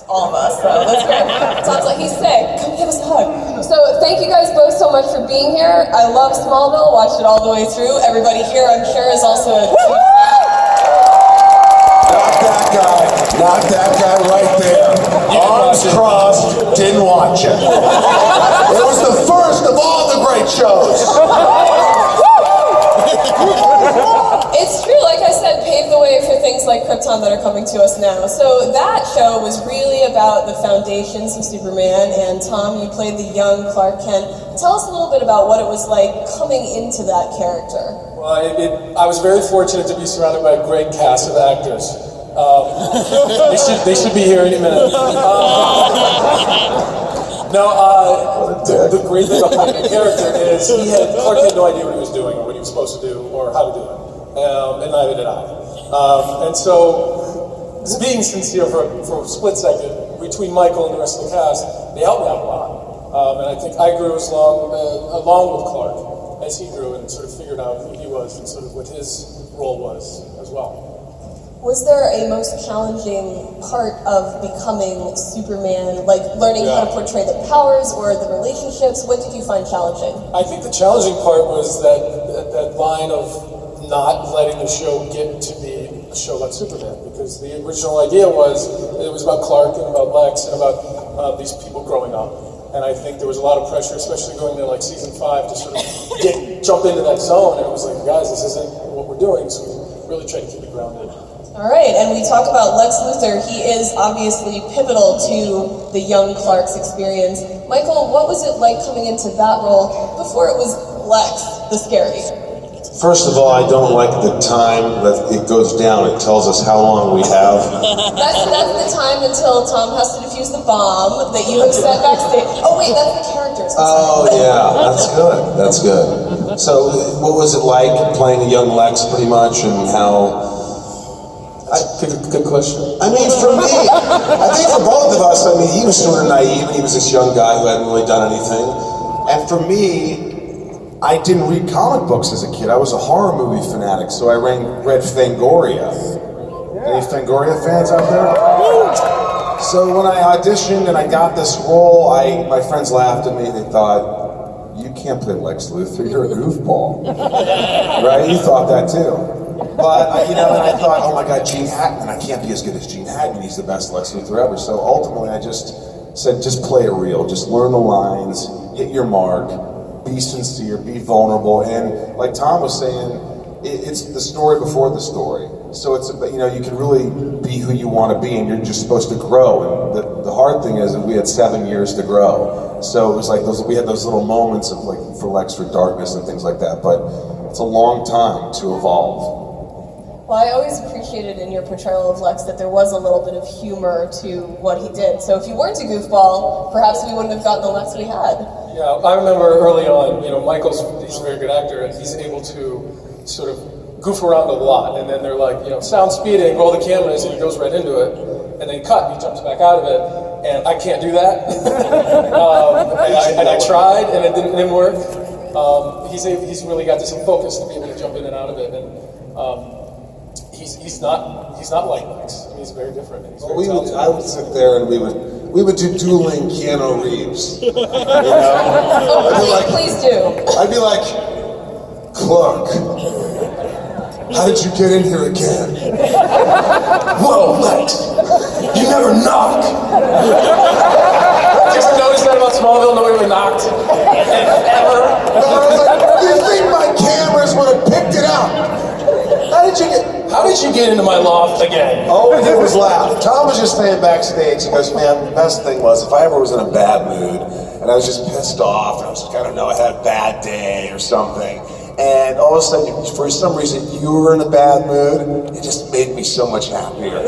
All of us, so that's great. Tom's like, he's sick, come give us a hug. So thank you guys both so much for being here. I love Smallville, watched it all the way through. Everybody here, I'm sure, is also a Not that guy right there. Arms crossed, didn't watch it. It was the first of all the great shows. It's true, like I said, paved the way for things like Krypton that are coming to us now. So that show was really about the foundations of Superman, and Tom, you played the young Clark Kent. Tell us a little bit about what it was like coming into that character. Well, I was very fortunate to be surrounded by a great cast of actors. They should be here any minute. The great thing about playing the character is Clark had no idea what he was doing or what he was supposed to do or how to do it. And neither did I. And so, being sincere for a split second, between Michael and the rest of the cast, they helped me out a lot. And I think I grew along with Clark as he grew and sort of figured out who he was and sort of what his role was as well. Was there a most challenging part of becoming Superman, like learning how to portray the powers or the relationships? What did you find challenging? I think the challenging part was that line of not letting the show get to be a show like Superman, because the original idea was it was about Clark and about Lex and about these people growing up. And I think there was a lot of pressure, especially going to like season 5, to sort of jump into that zone. And it was like, guys, this isn't what we're doing, so we really try to keep it grounded. All right, and we talk about Lex Luthor. He is obviously pivotal to the young Clark's experience. Michael, what was it like coming into that role before it was Lex, the scary? First of all, I don't like the time that it goes down. It tells us how long we have. That's the time until Tom has to defuse the bomb that you have set backstage. Oh wait, that's the characters. Oh yeah, that's good. So what was it like playing a young Lex pretty much, and how... Good question. I mean, for me, I think for both of us, I mean, he was sort of naive, and he was this young guy who hadn't really done anything. And for me, I didn't read comic books as a kid. I was a horror movie fanatic, so I read Fangoria. Any Fangoria fans out there? So when I auditioned and I got this role, my friends laughed at me. They thought, you can't play Lex Luthor, you're a goofball. Right? You thought that too. But, and I thought, oh my God, Gene Hackman, I can't be as good as Gene Hackman. He's the best Lex Luthor ever. So ultimately, I just said, just play it real. Just learn the lines, hit your mark, be sincere, be vulnerable. And like Tom was saying, it's the story before the story. So it's, you can really be who you want to be, and you're just supposed to grow. And the hard thing is that we had 7 years to grow. So it was like we had those little moments of like, for Lex, for darkness and things like that. But it's a long time to evolve. Well, I always appreciated in your portrayal of Lex that there was a little bit of humor to what he did. So if you weren't a goofball, perhaps we wouldn't have gotten the Lex we had. Yeah, I remember early on, he's a very good actor, and he's able to sort of goof around a lot. And then they're like, sound speeding, roll the cameras, and he goes right into it. And then cut, and he jumps back out of it. And I can't do that. and I tried, and it didn't work. He's really got some focus to be able to jump in and out of it. And he's not like Lex. I mean, he's very different. And I would sit there and we would do dueling Keanu Reeves. Please do. I'd be like, Clark, how did you get in here again? Whoa, Lex, you never knock. Did you notice that about Smallville? Nobody ever knocked. Ever. You think my cameras would have picked it out? How did you get into my loft again? All we did was laugh. Tom was just staying backstage. He goes, man, the best thing was if I ever was in a bad mood and I was just pissed off and I had a bad day or something, and all of a sudden, for some reason, you were in a bad mood, it just made me so much happier.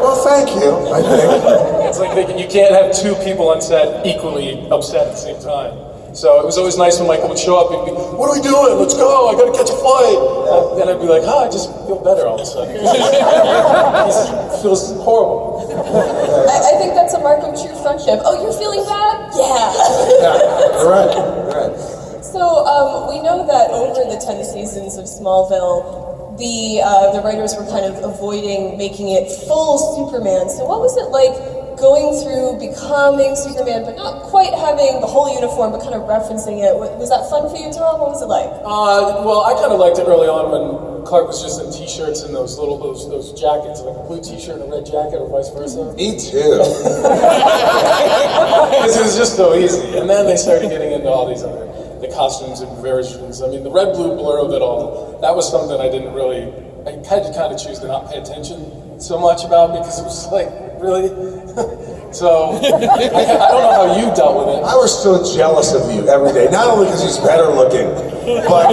well, thank you, I think. It's like you can't have two people on set equally upset at the same time. So it was always nice when Michael would show up and be, what are we doing? Let's go, I gotta catch a flight. And I'd be like, I just feel better all of a sudden. He feels horrible. I think that's a mark of true friendship. Oh, you're feeling bad? Yeah. You're right. So we know that over the 10 seasons of Smallville, the writers were kind of avoiding making it full Superman. So what was it like going through becoming Superman, but not quite having the whole uniform, but kind of referencing it? Was that fun for you, Tom? What was it like? Well, I kind of liked it early on when Clark was just in t-shirts and those jackets, like a blue t-shirt and a red jacket, or vice versa. Me too. Because it was just so easy. And then they started getting into all these other the costumes and versions. I mean, the red-blue blur of it all, that was something I didn't really, I had to kind of choose to not pay attention so much about, because it was like, really? So, I don't know how you dealt with it. I was so jealous of you every day. Not only because he's better looking, but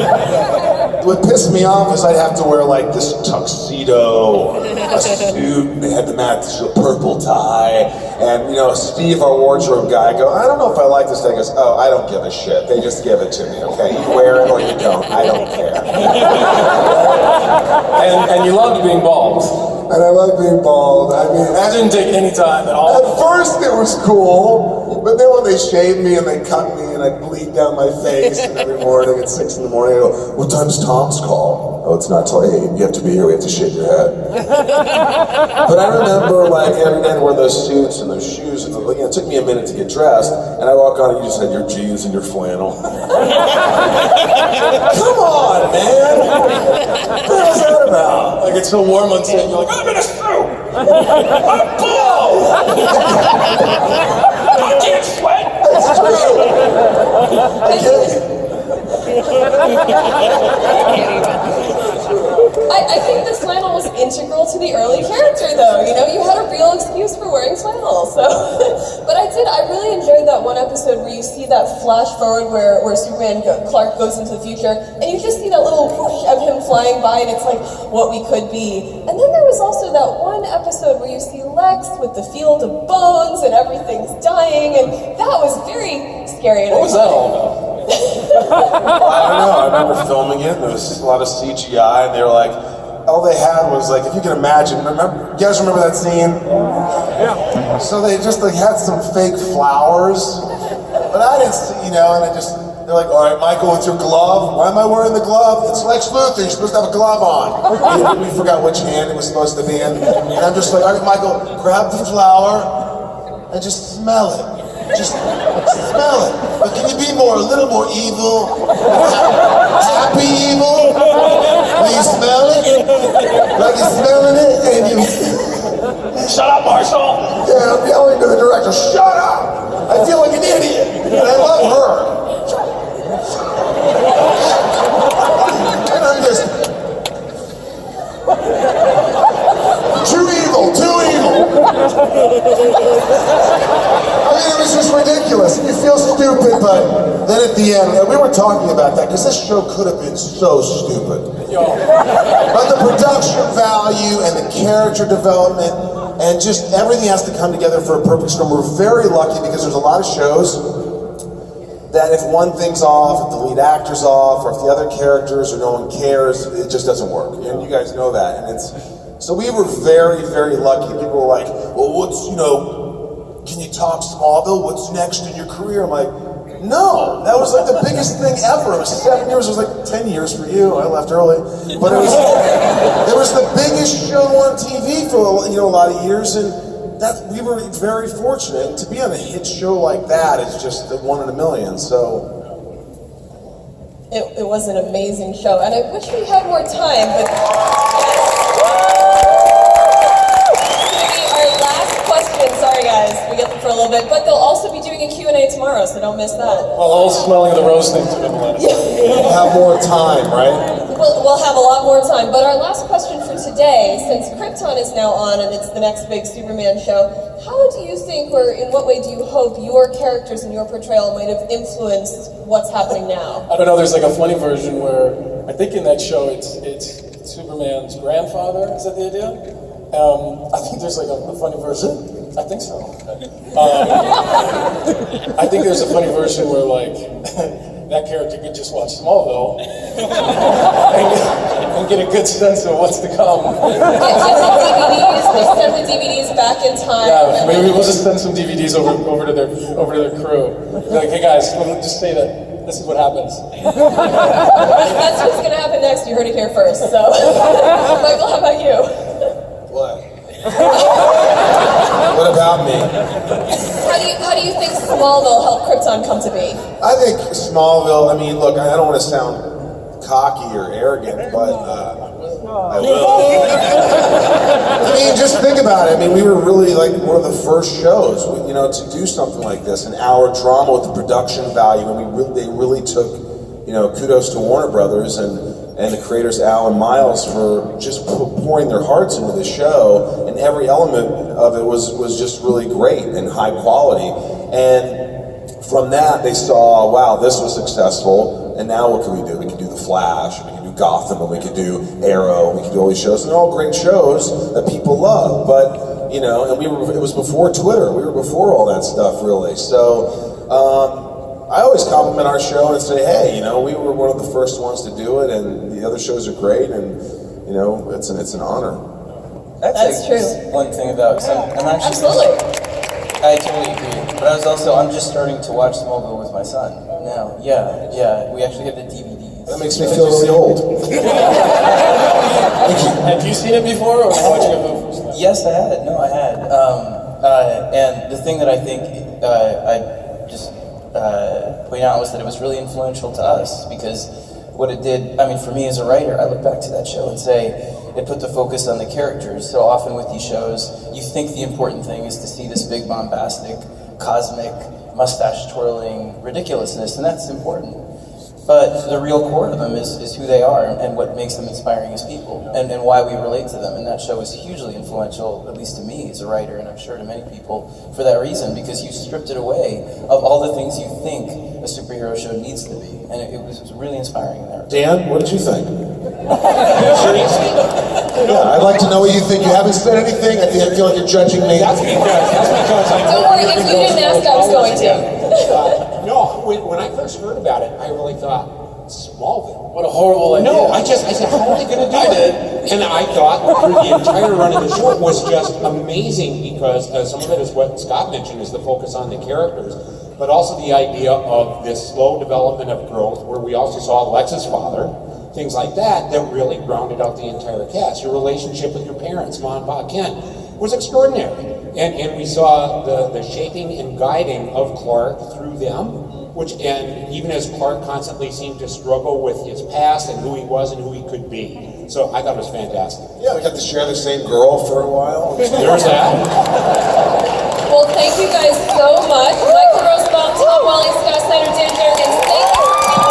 what pissed me off is I'd have to wear like this tuxedo, a suit, and they had to match a purple tie. And you know, Steve, our wardrobe guy, I go, I don't know if I like this thing. He goes, oh, I don't give a shit. They just give it to me, okay? You wear it or you don't. I don't care. And you loved being bald. And I love being bald. I mean, That didn't take any time at all. at first it was cool, but then when they shaved me and they cut me and I bleed down my face, and every morning at 6 in the morning I go, what time's Tom's call? Oh, it's not till 8. You have to be here. We have to shave your head. But I remember like every day I wear those suits and those shoes, and you know, it took me a minute to get dressed, and I walk on and you just had your jeans and your flannel. Come on, man! What the hell's that about? Like, it's so warm on set, you're like, I'm in a suit! I'm bald! I can't sweat! It's true! I can't. I think the flannel was integral to the early character, though. You know, you had a real excuse for wearing flannel. So, but I really enjoyed that one episode where you see that flash forward where Clark goes into the future, and you just see that little whoosh of him flying by, and it's like what we could be. And then there was also that one episode where you see Lex with the field of bones and everything's dying, and that was very scary. What was that all about? I don't know. I remember filming it. There was a lot of CGI, and they were like, all they had was like, if you can imagine. Remember, you guys remember that scene? Yeah. So they just like had some fake flowers, but I didn't see, you know. And they're like, all right, Michael, with your glove. Why am I wearing the glove? It's Lex Luthor. You're supposed to have a glove on. We forgot which hand it was supposed to be in, and I'm just like, all right, Michael, grab the flower and just smell it. Just smell it. But can you be a little more evil? Happy evil? When you smell it? Like you're smelling it and you... Shut up, Marshall! Yeah, I'm yelling to the director, shut up! I feel like an idiot, and I love her. And I'm just... Too evil, too evil! I mean, it was just ridiculous. You feel stupid, but then at the end, and we were talking about that, because this show could have been so stupid. But the production value and the character development and just everything has to come together for a perfect storm. We're very lucky because there's a lot of shows that if one thing's off, if the lead actor's off, or if the other characters or no one cares, it just doesn't work. And you guys know that. And so we were very, very lucky. People were like, well, can you top Smallville? What's next in your career? I'm like, no, that was like the biggest thing ever. It was 7 years, it was like 10 years for you. I left early. But it was the biggest show on TV for a lot of years, and that we were very fortunate. To be on a hit show like that is just the one in a million, so. It was an amazing show, and I wish we had more time, but sorry guys, we get them for a little bit, but they'll also be doing a Q&A tomorrow, so don't miss that. Well, all smelling of the rose things are going to let us. We'll have more time, right? We'll have a lot more time, but our last question for today, since Krypton is now on and it's the next big Superman show, how do you think, or in what way do you hope your characters and your portrayal might have influenced what's happening now? I don't know, there's like a funny version where, I think in that show it's Superman's grandfather, is that the idea? I think there's like a funny version. I think so. I think there's a funny version where like that character could just watch Smallville and get a good sense of what's to come. Get the DVDs, they send the DVDs back in time. Yeah, maybe we'll just send some DVDs over to their crew. Be like, hey guys, just say that this is what happens. That's what's going to happen next. You heard it here first. So, Michael, how about you? What? What about me? How do you think Smallville helped Krypton come to be? I think Smallville, I mean, look, I don't want to sound cocky or arrogant, but I will. I mean, just think about it. I mean, we were really like one of the first shows, you know, to do something like this, an hour drama with the production value, and they really took, you know, kudos to Warner Brothers and the creators Al and Miles for just pouring their hearts into the show, and every element of it was just really great and high quality. And from that, they saw, wow, this was successful, and now what can we do? We can do The Flash, we can do Gotham, and we can do Arrow, we can do all these shows, and they're all great shows that people love. But you know, and it was before Twitter, we were before all that stuff, really. So. I always compliment our show and say, hey, you know, we were one of the first ones to do it, and the other shows are great, and you know, it's an honor. That's true. One thing about, I'm actually, Absolutely. I totally agree. But I'm just starting to watch Smallville with my son now. Yeah. We actually have the DVDs. That makes me feel really old. Have you seen it before, or were you watching it for the first time? Yes, I had. No, I had. And the thing that I think I just point out was that it was really influential to us, because what it did, I mean, for me as a writer, I look back to that show and say, it put the focus on the characters. So often with these shows, you think the important thing is to see this big, bombastic, cosmic, mustache-twirling ridiculousness, and that's important. But the real core of them is who they are and what makes them inspiring as people, and why we relate to them. And that show was hugely influential, at least to me as a writer, and I'm sure to many people, for that reason, because you stripped it away of all the things you think a superhero show needs to be. And it was really inspiring in there. Dan, what did you think? Yeah, I'd like to know what you think. You haven't said anything. I feel like you're judging me. That's because Don't worry, if you didn't ask, I was going to. no, when I first heard about it, I really thought, Smallville. What a horrible idea. No, I said, how are they going to do it? And I thought through the entire run of the show it was just amazing, because some of it is what Scott mentioned, is the focus on the characters, but also the idea of this slow development of growth, where we also saw Lex's father, things like that really rounded out the entire cast. Your relationship with your parents, Ma and Pa Kent, was extraordinary. And we saw the shaping and guiding of Clark through them, and even as Clark constantly seemed to struggle with his past and who he was and who he could be. So I thought it was fantastic. Yeah, we got to share the same girl for a while. There's that. Well, thank you guys so much. Michael Rosenbaum, Tom Welling, Scott Snyder, Dan Jurgens.